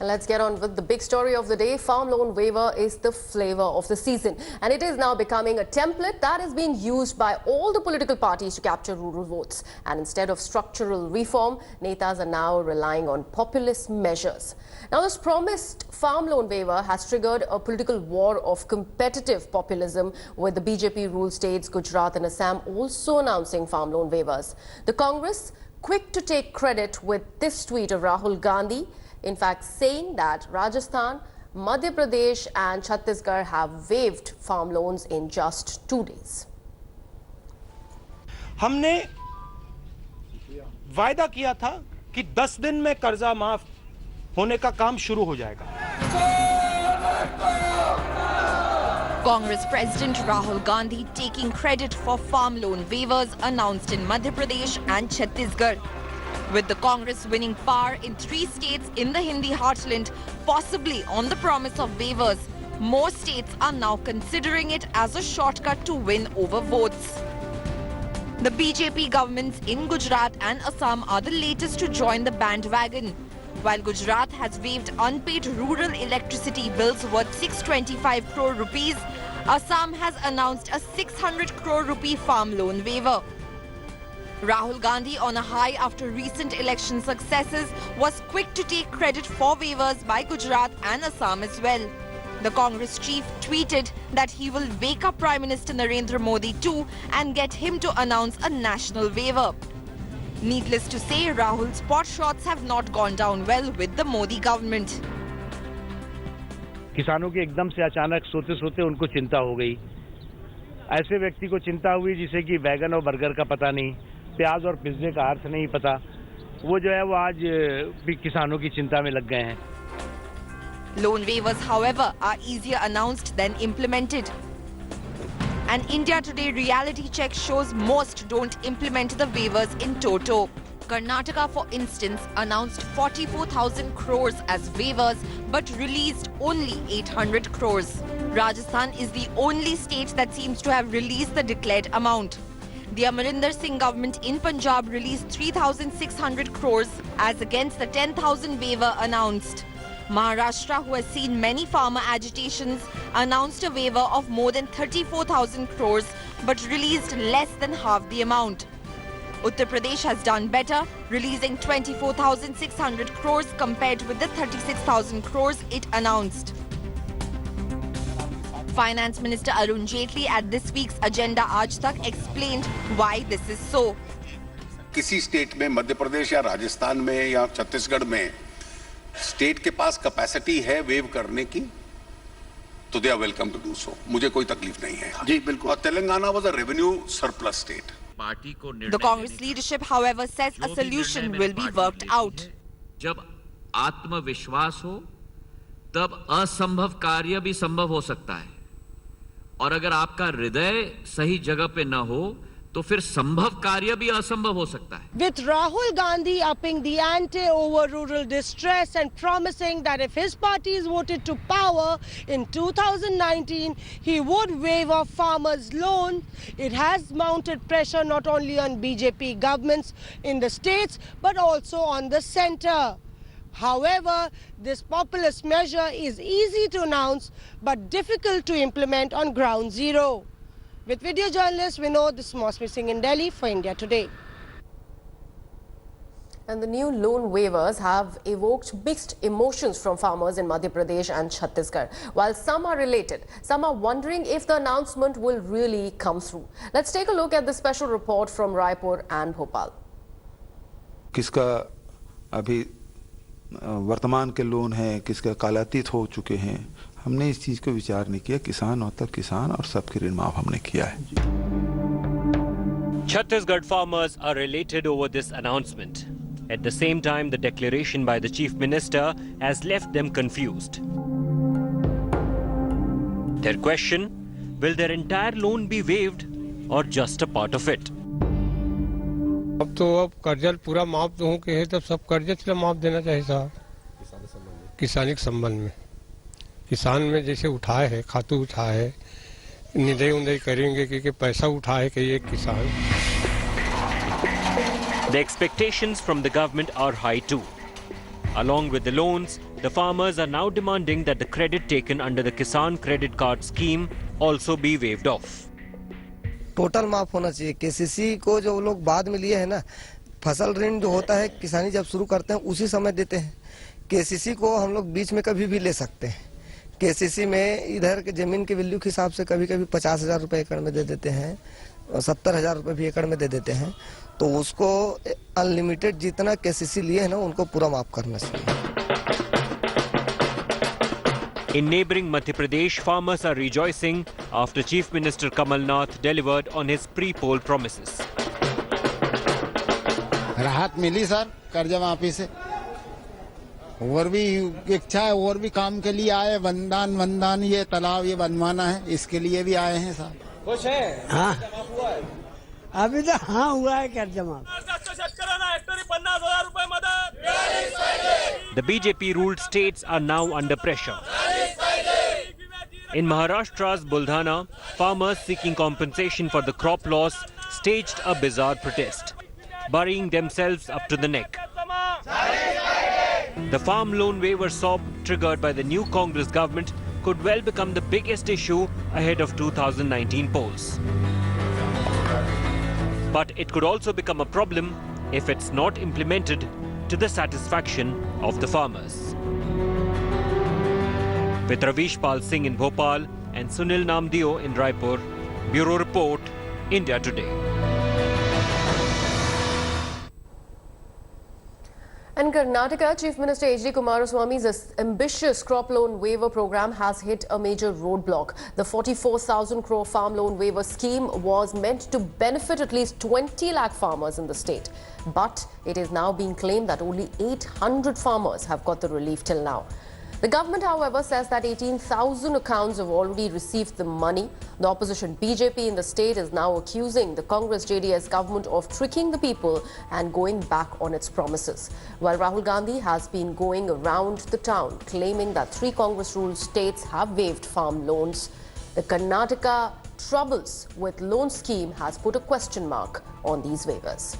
Let's get on with the big story of the day. Farm loan waiver is the flavor of the season, and it is now becoming a template that is being used by all the political parties to capture rural votes. And instead of structural reform, netas are now relying on populist measures. Now, this promised farm loan waiver has triggered a political war of competitive populism, with the BJP-ruled states Gujarat and Assam also announcing farm loan waivers. The Congress quick to take credit with this tweet of Rahul Gandhi, in fact saying that Rajasthan, Madhya Pradesh and Chhattisgarh have waived farm loans in just 2 days. हमने वायदा किया था कि 10 दिन में कर्जा माफ होने का काम शुरू हो जाएगा. Congress President Rahul Gandhi taking credit for farm loan waivers announced in Madhya Pradesh and Chhattisgarh. With the Congress winning power in 3 states in the Hindi heartland, possibly on the promise of waivers, more states are now considering it as a shortcut to win over votes. The BJP governments in Gujarat and Assam are the latest to join the bandwagon. While Gujarat has waived unpaid rural electricity bills worth 625 crore rupees, Assam has announced a 600 crore rupee farm loan waiver. Rahul Gandhi, on a high after recent election successes, was quick to take credit for waivers by Gujarat and Assam as well. The Congress chief tweeted that he will wake up Prime Minister Narendra Modi too and get him to announce a national waiver. Needless to say, Rahul's pot shots have not gone down well with the Modi government. किसानों की एकदम से अचानक सोते-सोते उनको चिंता हो गई. ऐसे व्यक्ति को चिंता हुई जिसे कि वैगन और बर्गर का पता नहीं, प्याज और पिज्जे का अर्थ नहीं पता, वो जो है वो आज भी किसानों की चिंता में लग गए हैं. Loan waivers, however, are easier announced than implemented. An India Today reality check shows most don't implement the waivers in toto. Karnataka, for instance, announced 44,000 crores as waivers but released only 800 crores. Rajasthan is the only state that seems to have released the declared amount. The Amarinder Singh government in Punjab released 3,600 crores as against the 10,000 waiver announced. Maharashtra, who has seen many farmer agitations, announced a waiver of more than 34,000 crores but released less than half the amount. Uttar Pradesh has done better, releasing 24,600 crores compared with the 36,000 crores it announced. Finance Minister Arun Jaitley at this week's Agenda Aaj Tak explained why this is so. किसी state में, मध्य प्रदेश या राजस्थान में या छत्तीसगढ़ में state के पास capacity है wave करने की, तो they are welcome to do so. मुझे कोई तकलीफ नहीं है. जी बिल्कुल. और Telangana was a revenue surplus state. The Congress leadership, however, says a solution will be worked out. जब आत्मविश्वास हो, तब असंभव कार्य भी संभव हो सकता है. और अगर आपका हृदय सही जगह पे न हो, तो फिर संभव कार्य भी असंभव हो सकता है. With Rahul Gandhi upping the ante over rural distress and promising that if his party is voted to power in 2019, he would waive off farmers' loan, it has mounted pressure not only on BJP governments in the states but also on the centre. However, this populist measure is easy to announce but difficult to implement on ground zero. With video journalist Vinod, this is Mosmi Singh in Delhi for India Today. And the new loan waivers have evoked mixed emotions from farmers in Madhya Pradesh and Chhattisgarh. While some are related, some are wondering if the announcement will really come through. Let's take a look at the special report from Raipur and Bhopal. किसका अभी वर्तमान के loan है, किसका कालातीत हो चुके हैं, हमने इस चीज को विचार नहीं किया. किसान होता किसान और सबके ऋण माफ हमने किया है. Chhattisgarh farmers are elated over this announcement. At the same time, the declaration by the Chief Minister has left them confused. Their question, will their entire loan be waived or just a part of it? अब कर्जा पूरा माफ हो के है, तब सब कर्जा चला माफ देना चाहिए साहब. किसानी के संबंध में किसान में जैसे उठाए है, खातू उठाए है, निधि उन्धि करेंगे कि पैसा उठाए कि एक किसान. The expectations from the government are high too. Along with the loans, the farmers are now demanding that the credit taken under the Kisan Credit Card scheme also be waived off. Total माफ होना चाहिए। KCC को जो लोग बाद में लिए हैं ना, फसल ऋण जो होता है किसानी जब शुरू करते हैं उसी समय देते हैं। केसीसी को हम लोग बीच में कभी भी ले सकते हैं। केसीसी में इधर के जमीन के वैल्यू के हिसाब से कभी कभी 50,000 रुपये एकड़ में दे देते हैं और 70,000 रुपये भी एकड़ में दे देते हैं। तो उसको अनलिमिटेड जितना केसीसी लिए है ना उनको पूरा माफ करना चाहिए। In neighbouring Madhya Pradesh, farmers are rejoicing after Chief Minister Kamal Nath delivered on his pre-poll promises. राहत मिली सर कर्जा माफी से, और भी इच्छा है और भी काम के लिए आए। वंदान ये तालाब ये बनवाना है, इसके लिए भी आए हैं सर। खुश है? हाँ अभी तो हाँ हुआ है कर्जा माफ। The BJP-ruled states are now under pressure. In Maharashtra's Buldhana, farmers seeking compensation for the crop loss staged a bizarre protest, burying themselves up to the neck. The farm loan waiver sob triggered by the new Congress government could well become the biggest issue ahead of 2019 polls. But it could also become a problem if it's not implemented to the satisfaction of the farmers. With Ravish Pal Singh in Bhopal and Sunil Namdeo in Raipur, Bureau Report, India Today. In Karnataka, Chief Minister H.D. Kumaraswamy's ambitious crop loan waiver program has hit a major roadblock. The 44,000 crore farm loan waiver scheme was meant to benefit at least 20 lakh farmers in the state. But it is now being claimed that only 800 farmers have got the relief till now. The government, however, says that 18,000 accounts have already received the money. The opposition BJP in the state is now accusing the Congress-JDS government of tricking the people and going back on its promises. While Rahul Gandhi has been going around the town claiming that 3 Congress-ruled states have waived farm loans, the Karnataka troubles with loan scheme has put a question mark on these waivers.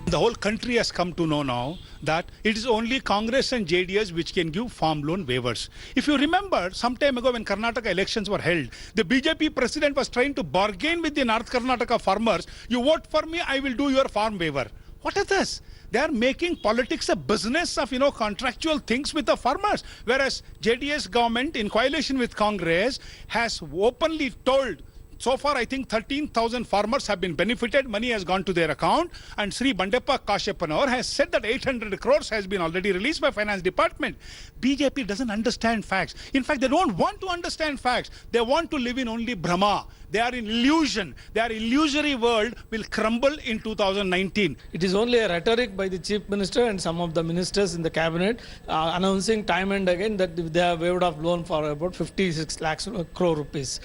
The whole country has come to know now that it is only Congress and JDS which can give farm loan waivers. If you remember, some time ago when Karnataka elections were held, the BJP president was trying to bargain with the North Karnataka farmers. You vote for me, I will do your farm waiver. What is this? They are making politics a business of, contractual things with the farmers. Whereas JDS government in coalition with Congress has openly told, so far, I think 13,000 farmers have been benefited. Money has gone to their account. And Sri Bandeppa Kashyapanur has said that 800 crores has been already released by Finance Department. BJP doesn't understand facts. In fact, they don't want to understand facts. They want to live in only Brahma. They are in illusion. Their illusory world will crumble in 2019. It is only a rhetoric by the Chief Minister and some of the ministers in the cabinet announcing time and again that they have waived off loan for about 56 lakhs crore rupees.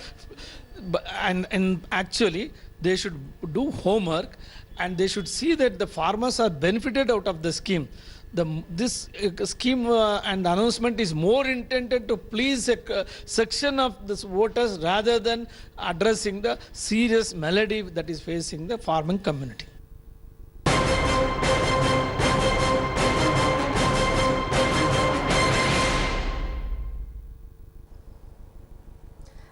And actually, they should do homework and they should see that the farmers are benefited out of the scheme. This scheme and announcement is more intended to please a section of the voters rather than addressing the serious malady that is facing the farming community.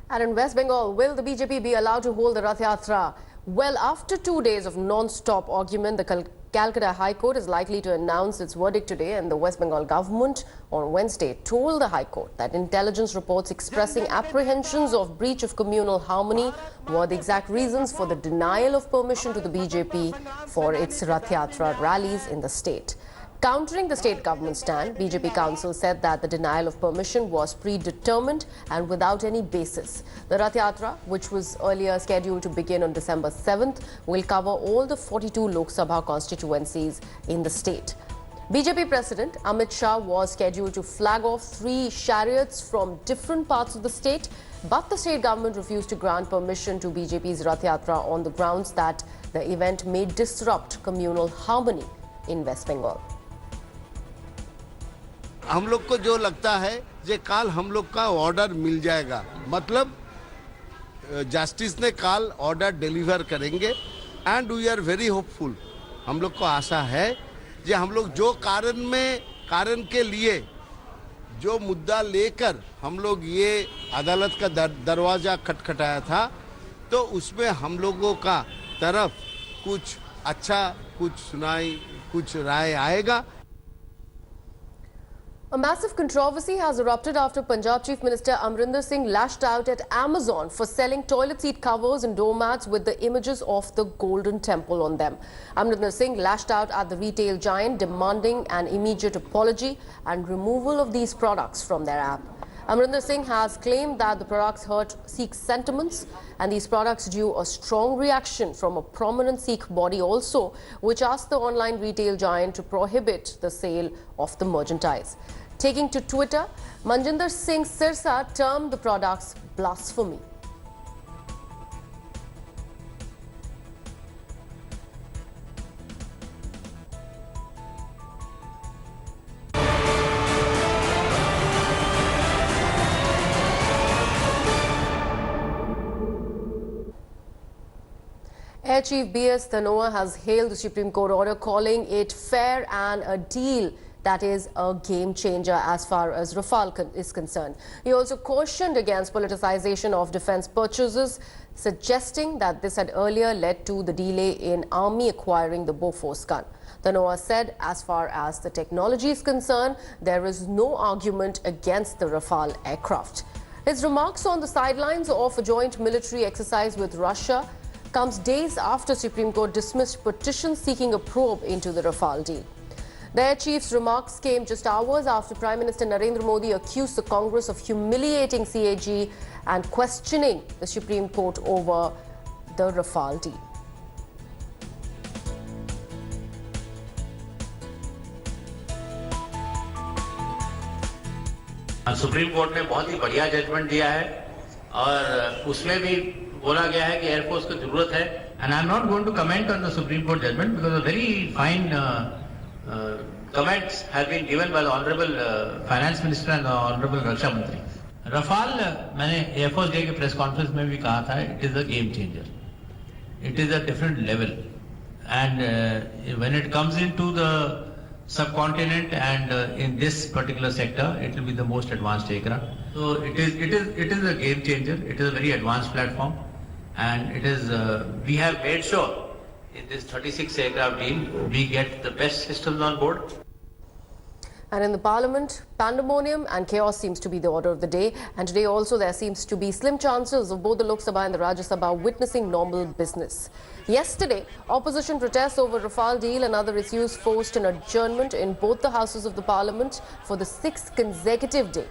And in West Bengal, will the BJP be allowed to hold the Rath Yatra? Well, after 2 days of non-stop argument, the Calcutta High Court is likely to announce its verdict today, and the West Bengal government on Wednesday told the High Court that intelligence reports expressing apprehensions of breach of communal harmony were the exact reasons for the denial of permission to the BJP for its Rath Yatra rallies in the state. Countering the state government stand, BJP council said that the denial of permission was predetermined and without any basis. The Rath Yatra, which was earlier scheduled to begin on December 7th, will cover all the 42 Lok Sabha constituencies in the state. BJP President Amit Shah was scheduled to flag off 3 chariots from different parts of the state, but the state government refused to grant permission to BJP's Rath Yatra on the grounds that the event may disrupt communal harmony in West Bengal. हम लोग को जो लगता है जे काल हम लोग का ऑर्डर मिल जाएगा, मतलब जस्टिस ने काल ऑर्डर डिलीवर करेंगे and we are very hopeful. हम लोग को आशा है जे हम लोग जो कारण के लिए जो मुद्दा लेकर हम लोग ये अदालत का दरवाजा खटखटाया था, तो उसमें हम लोगों का तरफ कुछ अच्छा, कुछ राय आएगा। A massive controversy has erupted after Punjab Chief Minister Amrinder Singh lashed out at Amazon for selling toilet seat covers and doormats with the images of the Golden Temple on them. Amrinder Singh lashed out at the retail giant, demanding an immediate apology and removal of these products from their app. Amrinder Singh has claimed that the products hurt Sikh sentiments, and these products drew a strong reaction from a prominent Sikh body also, which asked the online retail giant to prohibit the sale of the merchandise. Taking to Twitter, Manjinder Singh Sirsa termed the products blasphemy. Air Chief B.S. Dhanoa has hailed the Supreme Court order, calling it fair and a deal that is a game changer as far as Rafale is concerned. He also cautioned against politicization of defense purchases, suggesting that this had earlier led to the delay in Army acquiring the Bofors gun. Dhanoa said as far as the technology is concerned, there is no argument against the Rafale aircraft. His remarks on the sidelines of a joint military exercise with Russia comes days after Supreme Court dismissed petitions seeking a probe into the Rafale deal. The Air Chief's remarks came just hours after Prime Minister Narendra Modi accused the Congress of humiliating CAG and questioning the Supreme Court over the Rafale deal. Supreme court ने बहुत ही बढ़िया judgement दिया है और उसमें भी बोला गया है कि एयरफोर्स को जरूरत है। And I am not going to comment on the Supreme Court judgment because a very fine comments have been given by the Honorable Finance Minister and the Honorable Raksha Mantri. Rafale, मैंने air force day के press conference में भी कहा था, it is a game changer. It is a different level, and when it comes into the subcontinent and in this particular sector, it will be the most advanced aircraft. So it is a game changer. It is a very advanced platform, and it is we have made sure in this 36 aircraft deal, we get the best systems on board. And in the Parliament, pandemonium and chaos seems to be the order of the day. And today also there seems to be slim chances of both the Lok Sabha and the Rajya Sabha witnessing normal business. Yesterday, opposition protests over Rafale deal and other issues forced an adjournment in both the houses of the Parliament for the 6th consecutive day.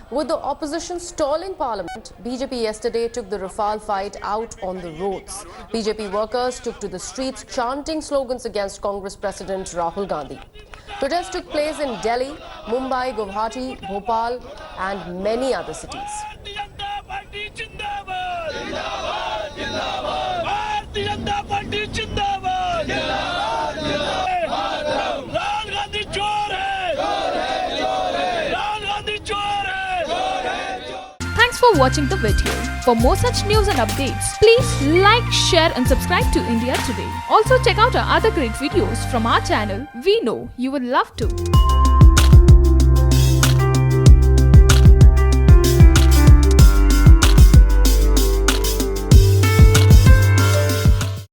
With the opposition stalling Parliament, BJP yesterday took the Rafale fight out on the roads. BJP workers took to the streets chanting slogans against Congress President Rahul Gandhi. Protests took place in Delhi, Mumbai, Guwahati, Bhopal and many other cities. Thanks for watching the video. For more such news and updates, please like, share and subscribe to India Today. Also check out our other great videos from our channel. We know you will love to.